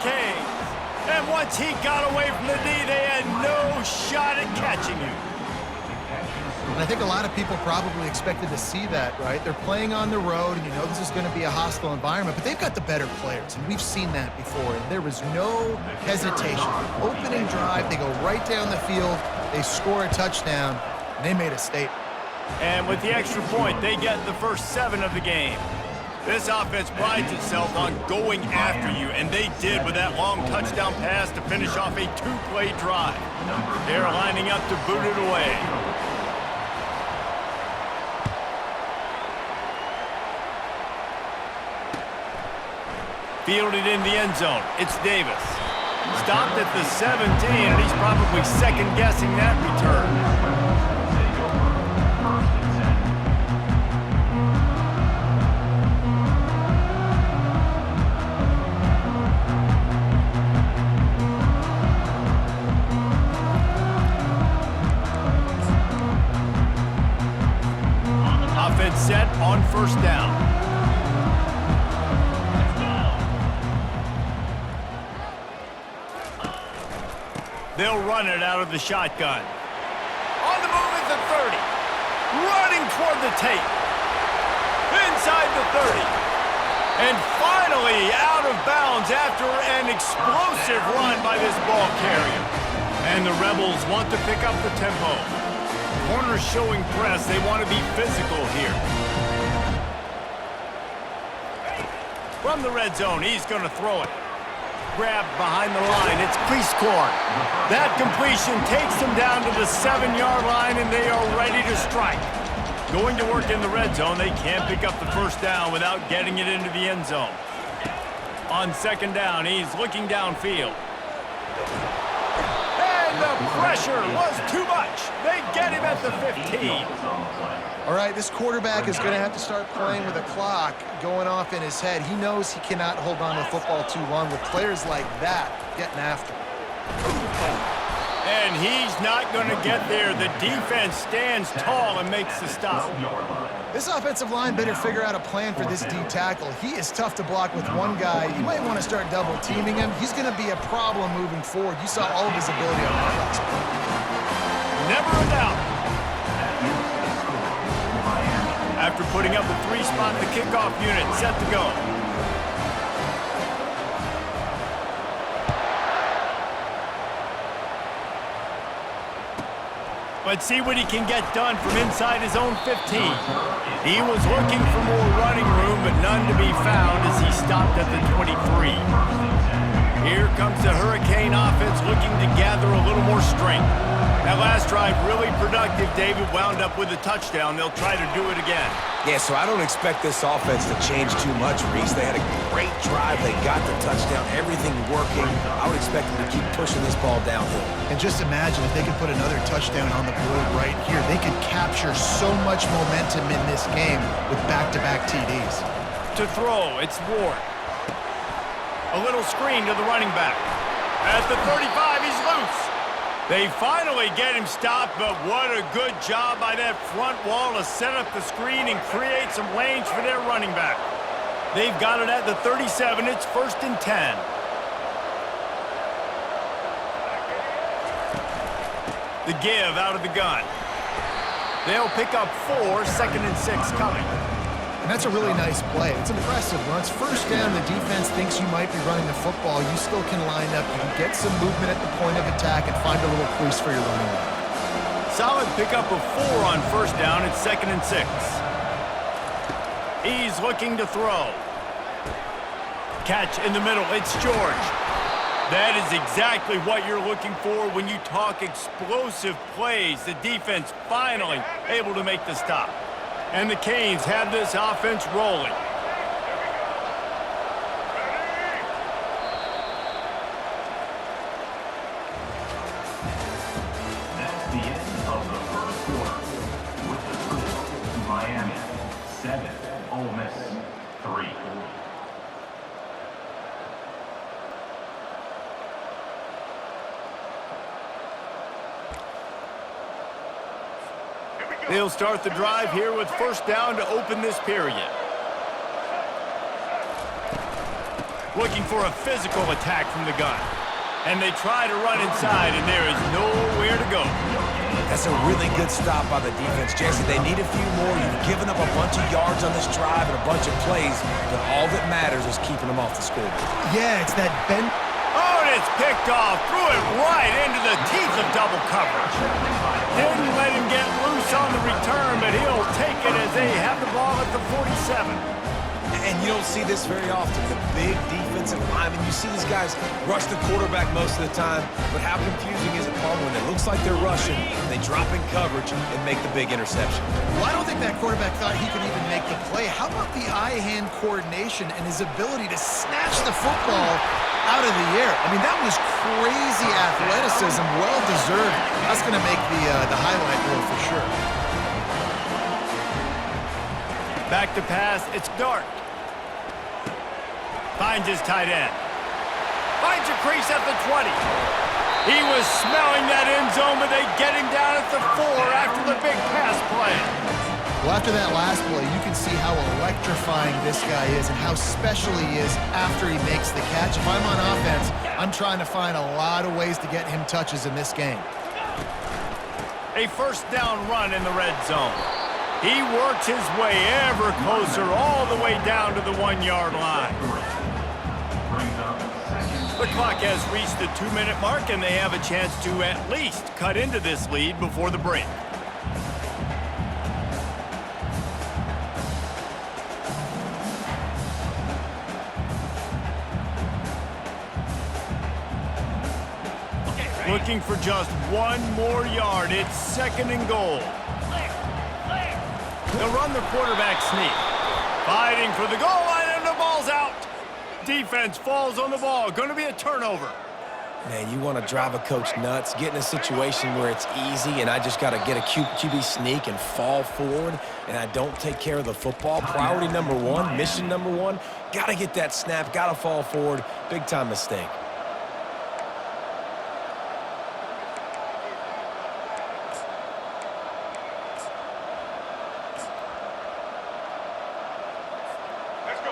Canes. And once he got away from the D, they had no shot at catching him. And I think a lot of people probably expected to see that, right? They're playing on the road, and you know this is going to be a hostile environment, but they've got the better players, and we've seen that before. And there was no hesitation. Opening drive, they go right down the field, they score a touchdown, and they made a statement. And with the extra point, they get the first 7 of the game. This offense prides itself on going after you, and they did with that long touchdown pass to finish off a 2-play drive. They're lining up to boot it away. Fielded in the end zone. It's Davis. Stopped at the 17, and he's probably second-guessing that return. Offense set on first down. They'll run it out of the shotgun. On the move at the 30. Running toward the tape. Inside the 30. And finally out of bounds after an explosive run by this ball carrier. And the Rebels want to pick up the tempo. Corners showing press. They want to be physical here. From the red zone, he's going to throw it. Grabbed behind the line. It's Priestcorn. That completion takes them down to the 7-yard line, and they are ready to strike. Going to work in the red zone, they can't pick up the first down without getting it into the end zone. On second down, he's looking downfield. And the pressure was too much. They get him at the 15. All right, this quarterback is going to have to start playing with a clock going off in his head. He knows he cannot hold on to the football too long with players like that getting after him. And he's not going to get there. The defense stands tall and makes the stop. This offensive line better figure out a plan for this D tackle. He is tough to block with one guy. You might want to start double teaming him. He's going to be a problem moving forward. You saw all of his ability on that last play. Never a doubt. After putting up a 3-spot, the kickoff unit set to go. Let's see what he can get done from inside his own 15. He was looking for more running room, but none to be found as he stopped at the 23. Here comes the Hurricane offense looking to gather a little more strength. That last drive really productive. David wound up with a touchdown. They'll try to do it again. Yeah, so I don't expect this offense to change too much, Reese. They had a great drive. They got the touchdown. Everything working. I would expect them to keep pushing this ball downhill. And just imagine if they could put another touchdown on the board right here. They could capture so much momentum in this game with back-to-back TDs. To throw, it's Ward. A little screen to the running back. At the 35, he's loose. They finally get him stopped, but what a good job by that front wall to set up the screen and create some lanes for their running back. They've got it at the 37. It's 1st and 10. The give out of the gun. They'll pick up 4, 2nd and 6 coming. And that's a really nice play. It's impressive. When it's first down, the defense thinks you might be running the football. You still can line up. You can get some movement at the point of attack and find a little crease for your running back. Solid pickup of 4 on first down. It's 2nd and 6. He's looking to throw. Catch in the middle. It's George. That is exactly what you're looking for when you talk explosive plays. The defense finally able to make the stop. And the Canes have this offense rolling. That's the end of the first quarter. With the score, Miami 7, Ole Miss 3. They'll start the drive here with first down to open this period. looking for a physical attack from the gun. And they try to run inside, and there is nowhere to go. That's a really good stop by the defense, Jason. They need a few more. You've given up a bunch of yards on this drive and a bunch of plays, but all that matters is keeping them off the scoreboard. Yeah, it's that bend. Oh, and it's picked off. Threw it right into the teeth of double coverage. Didn't let him get loose on the return, but he'll take it as they have the ball at the 47. And you don't see this very often. The big defensive linemen, you see these guys rush the quarterback most of the time, but how confusing is it, Paul, when it looks like they're rushing, they drop in coverage and make the big interception? Well, I don't think that quarterback thought he could even make the play. How about the eye-hand coordination and his ability to snatch the football out of the air? I mean, that was crazy athleticism, well-deserved. That's going to make the highlight reel for sure. Back to pass, it's Dart. Finds his tight end. Finds a crease at the 20. He was smelling that end zone, but they get him down at the 4 after the big pass play. Well, after that last play, you can see how electrifying this guy is and how special he is after he makes the catch. If I'm on offense, I'm trying to find a lot of ways to get him touches in this game. A first down run in the red zone. He works his way ever closer all the way down to the 1-yard line. The clock has reached the 2-minute mark, and they have a chance to at least cut into this lead before the break. Looking for just one more yard. It's 2nd and goal. They'll run the quarterback sneak. Fighting for the goal line, and the ball's out. Defense falls on the ball. Going to be a turnover. Man, you want to drive a coach nuts, get in a situation where it's easy and I just got to get a QB sneak and fall forward and I don't take care of the football. Priority number 1, mission number 1, got to get that snap, got to fall forward. Big time mistake.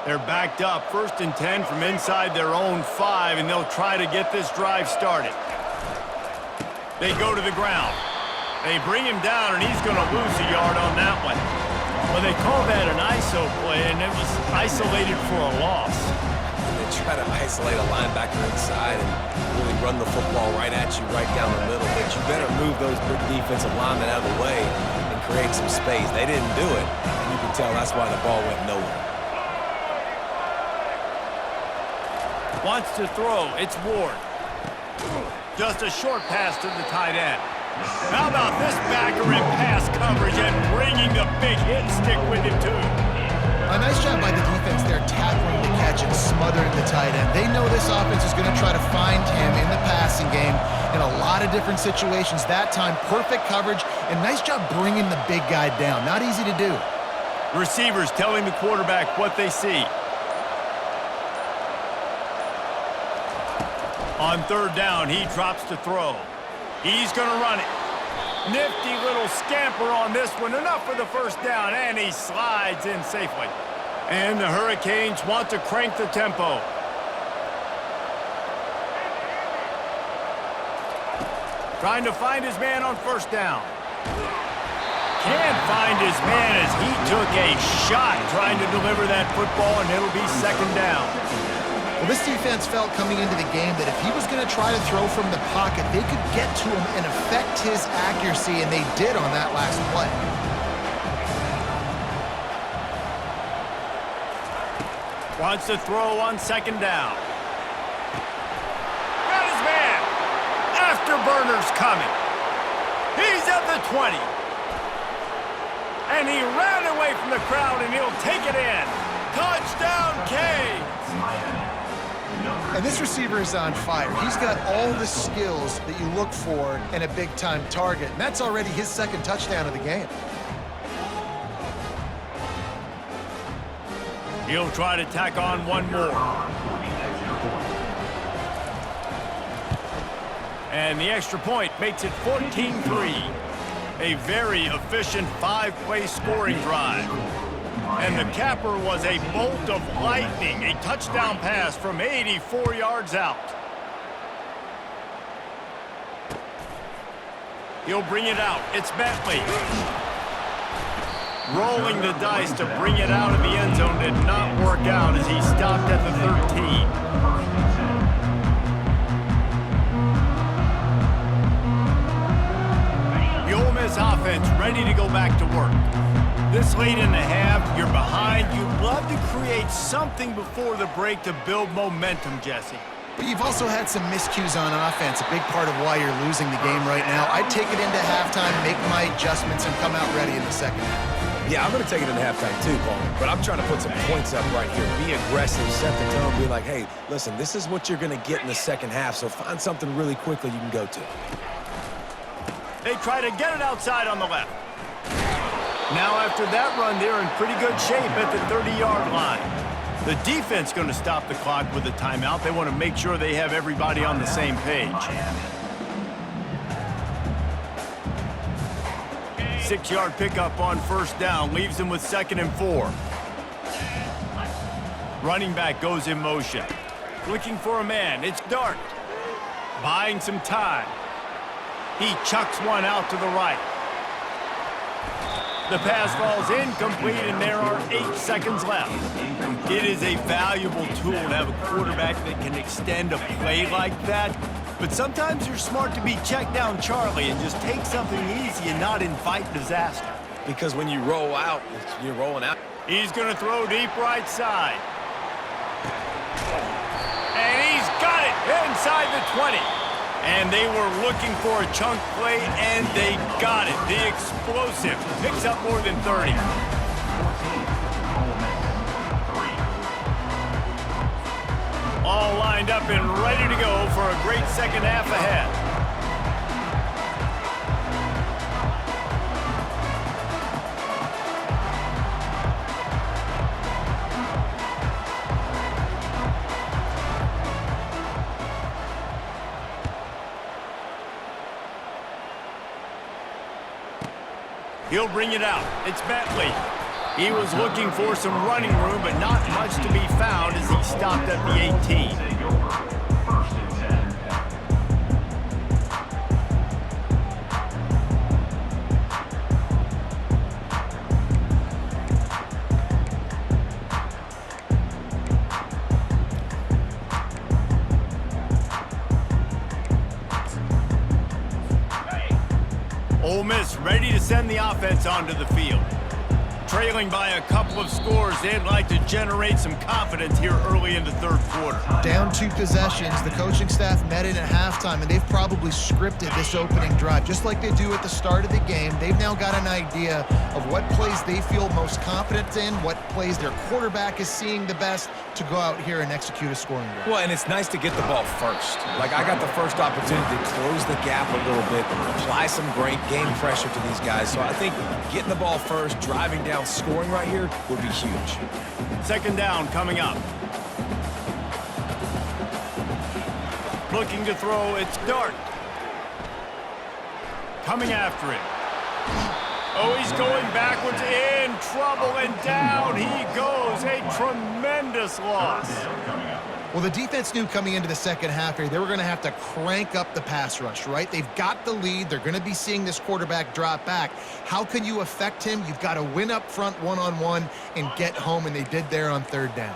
They're backed up, 1st and 10 from inside their own 5, and they'll try to get this drive started. They go to the ground. They bring him down, and he's going to lose a yard on that one. Well, they call that an ISO play, and it was isolated for a loss. They try to isolate a linebacker inside and really run the football right at you, right down the middle. But you better move those big defensive linemen out of the way and create some space. They didn't do it, and you can tell that's why the ball went nowhere. Wants to throw. It's Ward. Just a short pass to the tight end. How about this backer in pass coverage and bringing the big hit stick with him, too? A nice job by the defense there, tackling the catch and smothering the tight end. They know this offense is going to try to find him in the passing game in a lot of different situations. That time, perfect coverage, and nice job bringing the big guy down. Not easy to do. Receivers telling the quarterback what they see. On 3rd down, he drops to throw. He's going to run it. Nifty little scamper on this one. Enough for the 1st down, and he slides in safely. And the Hurricanes want to crank the tempo. Trying to find his man on 1st down. Can't find his man as he took a shot trying to deliver that football, and it'll be 2nd down. Well, this defense felt coming into the game that if he was going to try to throw from the pocket, they could get to him and affect his accuracy, and they did on that last play. Wants to throw on 2nd down. Got his man. Afterburner's coming. He's at the 20. And he ran away from the crowd, and he'll take it in. Touchdown, Canes! And this receiver is on fire. He's got all the skills that you look for in a big-time target, and that's already his 2nd touchdown of the game. He'll try to tack on one more. And the extra point makes it 14-3. A very efficient 5-play scoring drive. And the capper was a bolt of lightning, a touchdown pass from 84 yards out. He'll bring it out. It's Bentley. Rolling the dice to bring it out of the end zone did not work out as he stopped at the 13. The Ole Miss offense ready to go back to work. This late in the half, you're behind. You'd love to create something before the break to build momentum, Jesse. But you've also had some miscues on offense, a big part of why you're losing the game right now. I'd take it into halftime, make my adjustments, and come out ready in the second half. Yeah, I'm going to take it into halftime too, Paul. But I'm trying to put some points up right here. Be aggressive, set the tone, be like, hey, listen, this is what you're going to get in the second half, so find something really quickly you can go to. They try to get it outside on the left. Now after that run, they're in pretty good shape at the 30-yard line. The defense going to stop the clock with a timeout. They want to make sure they have everybody on the same page. 6-yard pickup on first down, leaves them with 2nd and 4. Running back goes in motion. Looking for a man, it's Dart. Buying some time. He chucks one out to the right. The pass falls incomplete, and there are 8 seconds left. It is a valuable tool to have a quarterback that can extend a play like that. But sometimes you're smart to be check down Charlie and just take something easy and not invite disaster. Because when you roll out, you're rolling out. He's going to throw deep right side. And he's got it inside the 20. And they were looking for a chunk play, and they got it. The explosive picks up more than 30. All lined up and ready to go for a great second half ahead. He'll bring it out. It's Bentley. He was looking for some running room, but not much to be found as he stopped at the 18. Ole Miss ready to send the offense onto the field. Trailing by a couple of scores, they'd like to generate some confidence here early in the third quarter. Down 2 possessions, the coaching staff met in at halftime, and they've probably scripted this opening drive. Just like they do at the start of the game, they've now got an idea of what plays they feel most confident in, what plays their quarterback is seeing the best to go out here and execute a scoring drive. Well, and it's nice to get the ball first. Like, I got the first opportunity to close the gap a little bit, apply some great game pressure to these guys. So I think getting the ball first, driving down, scoring right here would be huge. 2nd down coming up. Looking to throw, it's Dart. Coming after it. Oh, he's going backwards, in trouble, and down he goes. A tremendous loss. Well, the defense knew coming into the second half here, they were going to have to crank up the pass rush, right? They've got the lead. They're going to be seeing this quarterback drop back. How can you affect him? You've got to win up front one-on-one and get home, and they did there on 3rd down.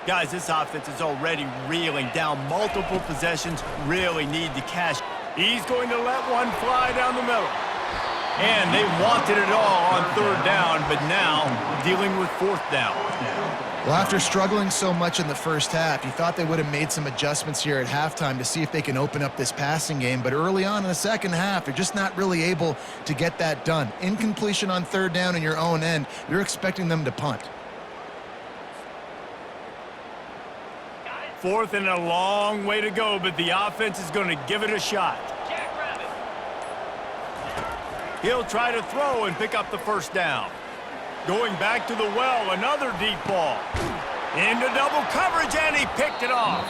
Guys, this offense is already reeling down multiple possessions, really need to cash. He's going to let one fly down the middle. And they wanted it all on 3rd down, but now dealing with 4th down. Well, after struggling so much in the first half, you thought they would have made some adjustments here at halftime to see if they can open up this passing game. But early on in the second half, they're just not really able to get that done. Incompletion on 3rd down in your own end, you're expecting them to punt. 4th and a long way to go, but the offense is going to give it a shot. He'll try to throw and pick up the 1st down. Going back to the well, another deep ball. Into double coverage, and he picked it off.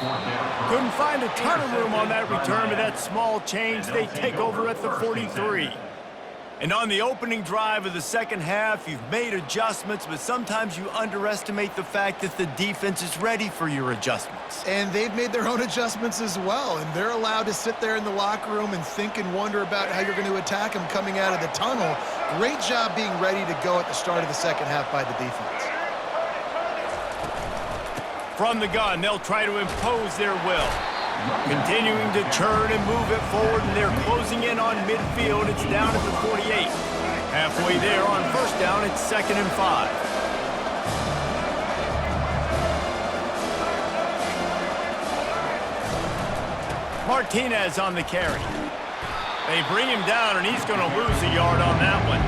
Couldn't find a ton of room on that return, but that small change, they take over at the 43. And on the opening drive of the second half, you've made adjustments, but sometimes you underestimate the fact that the defense is ready for your adjustments. And they've made their own adjustments as well, and they're allowed to sit there in the locker room and think and wonder about how you're going to attack them coming out of the tunnel. Great job being ready to go at the start of the second half by the defense. From the gun, they'll try to impose their will. Continuing to turn and move it forward, and they're closing in on midfield. It's down at the 48. Halfway there on first down, it's 2nd and 5. Martinez on the carry. They bring him down, and he's going to lose a yard on that one.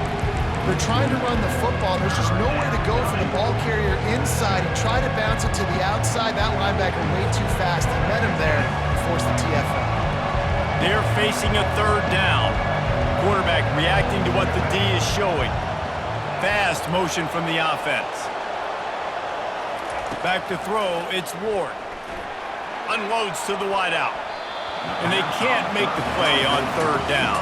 They're trying to run the football. There's just nowhere to go for the ball carrier inside. He tried to bounce it to the outside. That linebacker way too fast. He met him there and forced the TFL. They're facing a 3rd down. Quarterback reacting to what the D is showing. Fast motion from the offense. Back to throw, it's Ward. Unloads to the wideout. And they can't make the play on 3rd down.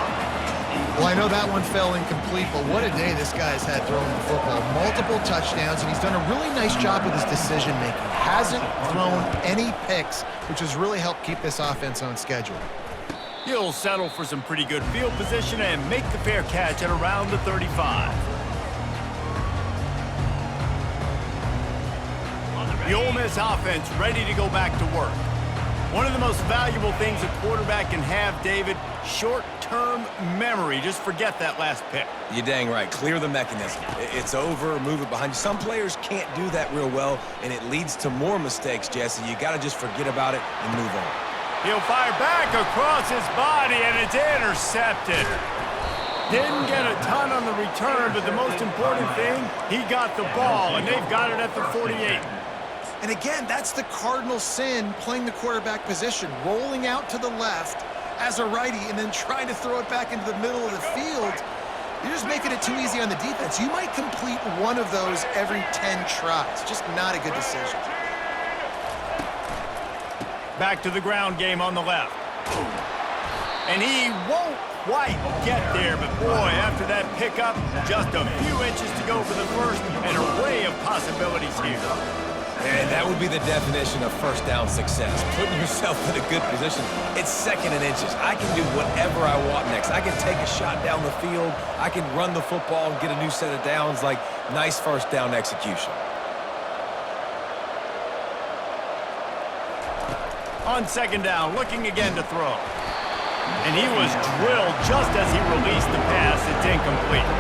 Well, I know that one fell incomplete, but what a day this guy's had throwing the football. Multiple touchdowns, and he's done a really nice job with his decision-making. Hasn't thrown any picks, which has really helped keep this offense on schedule. He'll settle for some pretty good field position and make the fair catch at around the 35. The Ole Miss offense ready to go back to work. One of the most valuable things a quarterback can have, David, short-term memory. Just forget that last pick. You're dang right. Clear the mechanism. It's over, move it behind you. Some players can't do that real well, and it leads to more mistakes, Jesse. You got to just forget about it and move on. He'll fire back across his body, and it's intercepted. Didn't get a ton on the return, but the most important thing, he got the ball, and they've got it at the 48. And again, that's the cardinal sin, playing the quarterback position, rolling out to the left as a righty and then trying to throw it back into the middle of the field. You're just making it too easy on the defense. You might complete one of those every 10 tries. Just not a good decision. Back to the ground game on the left. And he won't quite get there, but boy, after that pickup, just a few inches to go for the first, an array of possibilities here. And that would be the definition of first down success. Putting yourself in a good position. It's 2nd and inches. I can do whatever I want next. I can take a shot down the field. I can run the football and get a new set of downs. Like, nice first down execution. On 2nd down, looking again to throw. And he was drilled just as he released the pass. It's incomplete.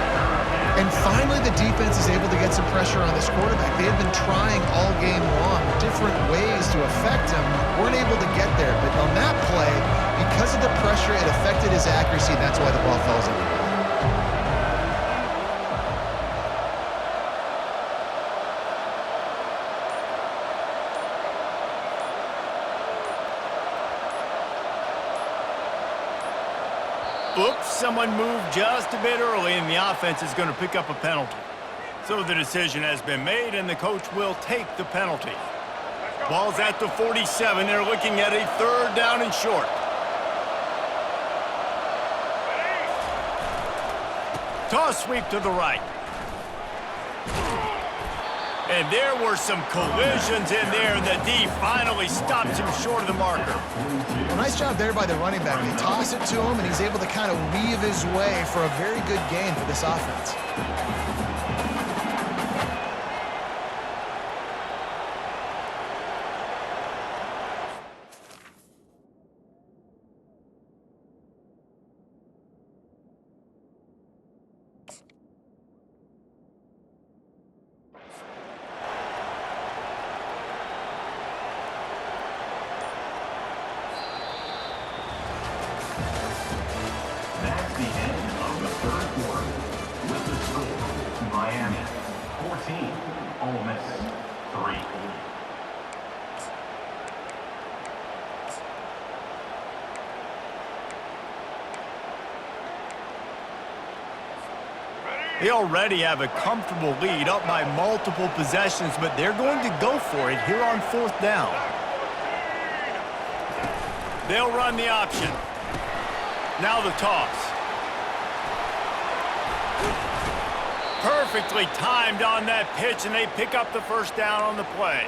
And finally, the defense is able to get some pressure on this quarterback. They have been trying all game long different ways to affect him. Weren't able to get there. But on that play, because of the pressure, it affected his accuracy, and that's why the ball falls in. Oops, someone moved just a bit early, and the offense is going to pick up a penalty. So the decision has been made, and the coach will take the penalty. Ball's at the 47. They're looking at a 3rd down and short. Toss sweep to the right. And there were some collisions in there, and the D finally stops him short of the marker. Well, nice job there by the running back. They toss it to him, and he's able to kind of weave his way for a very good gain for this offense. That's the end of the 3rd quarter. With the score, Miami 14, Ole Miss 3. They already have a comfortable lead, up by multiple possessions, but they're going to go for it here on 4th down. They'll run the option. Now the toss. Perfectly timed on that pitch, and they pick up the first down on the play.